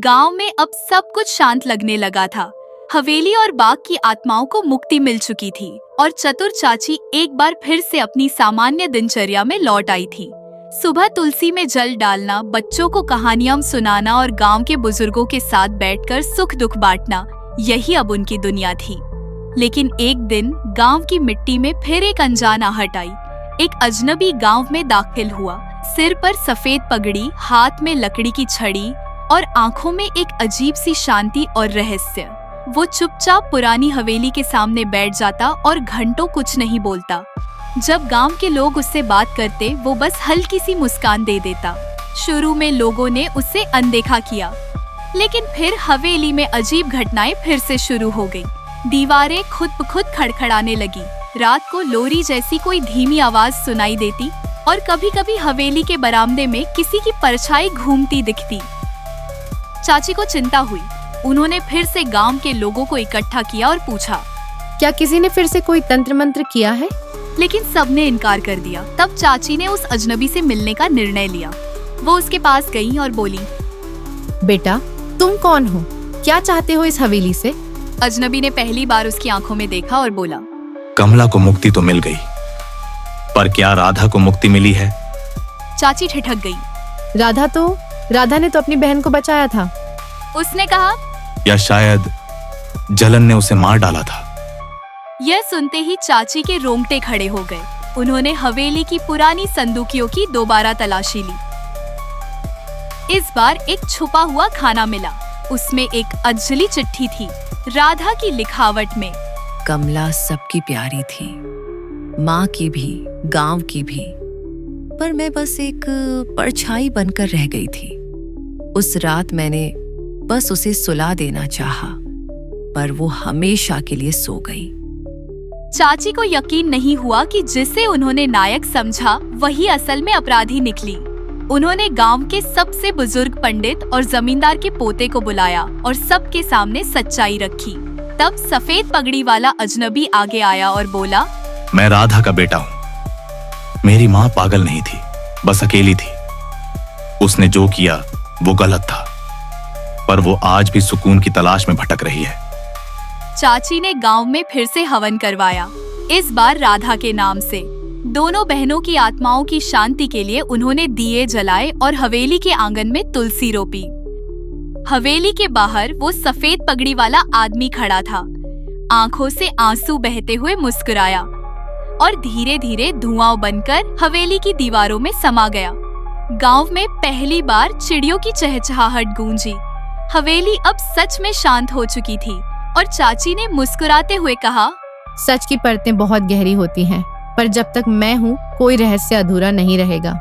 गांव में अब सब कुछ शांत लगने लगा था। हवेली और बाग की आत्माओं को मुक्ति मिल चुकी थी और चतुर चाची एक बार फिर से अपनी सामान्य दिनचर्या में लौट आई थी। सुबह तुलसी में जल डालना, बच्चों को कहानियां सुनाना और गांव के बुजुर्गों के साथ बैठकर सुख दुख बांटना, यही अब उनकी दुनिया थी। लेकिन एक दिन गांव की मिट्टी में फिर एक अनजान आहट आई। एक अजनबी गांव में दाखिल हुआ। सिर पर सफेद पगड़ी, हाथ में लकड़ी की छड़ी और आंखों में एक अजीब सी शांति और रहस्य। वो चुपचाप पुरानी हवेली के सामने बैठ जाता और घंटों कुछ नहीं बोलता। जब गांव के लोग उससे बात करते, वो बस हल्की सी मुस्कान दे देता। शुरू में लोगों ने उसे अनदेखा किया, लेकिन फिर हवेली में अजीब घटनाएं फिर से शुरू हो गई। दीवारें खुद ब खुद खड़खड़ाने लगी। रात को लोरी जैसी कोई धीमी आवाज सुनाई देती और कभी कभी हवेली के बरामदे में किसी की परछाई घूमती दिखती। चाची को चिंता हुई। उन्होंने फिर से गांव के लोगों को इकट्ठा किया और पूछा, क्या किसी ने फिर से कोई तंत्र मंत्र किया है? लेकिन सबने इनकार कर दिया। तब चाची ने उस अजनबी से मिलने का निर्णय लिया। वो उसके पास गई और बोली, बेटा, तुम कौन हो? क्या चाहते हो इस हवेली से? अजनबी ने पहली बार उसकी आंखों में देखा और बोला, कमला को मुक्ति तो मिल गई, पर क्या राधा को मुक्ति मिली है? चाची ठिठक गई। राधा ने तो अपनी बहन को बचाया था। उसने कहा, या शायद जलन ने उसे मार डाला था। यह सुनते ही चाची के रोंगटे खड़े हो गए। उन्होंने हवेली की पुरानी संदूकियों की दोबारा तलाशी ली। इस बार एक छुपा हुआ खाना मिला। उसमें एक अजली चिट्ठी थी, राधा की लिखावट में। कमला सबकी प्यारी थी, माँ की भी, गांव की भी, पर मैं बस एक परछाई बनकर रह गई थी। उस रात मैंने बस उसे सुला देना चाहा, पर वो हमेशा के लिए सो गई। चाची को यकीन नहीं हुआ कि जिसे उन्होंने नायक समझा वही असल में अपराधी निकली। उन्होंने गांव के सबसे बुजुर्ग पंडित और जमींदार के पोते को बुलाया और सबके सामने सच्चाई रखी। तब सफेद पगड़ी वाला अजनबी आगे आया और बोला, मैं राधा का बेटा हूँ। मेरी माँ पागल नहीं थी, बस अकेली थी। उसने जो किया वो गलत था, पर वो आज भी सुकून की तलाश में भटक रही है। चाची ने गांव में फिर से हवन करवाया, इस बार राधा के नाम से। दोनों बहनों की आत्माओं की शांति के लिए उन्होंने दिए जलाए और हवेली के आंगन में तुलसी रोपी। हवेली के बाहर वो सफेद पगड़ी वाला आदमी खड़ा था। आंखों से आंसू बहते हुए मुस्कुराया और धीरे धीरे धुआं बनकर हवेली की दीवारों में समा गया। गांव में पहली बार चिड़ियों की चहचहाहट गूंजी। हवेली अब सच में शांत हो चुकी थी और चाची ने मुस्कुराते हुए कहा, सच की परतें बहुत गहरी होती हैं, पर जब तक मैं हूँ कोई रहस्य अधूरा नहीं रहेगा।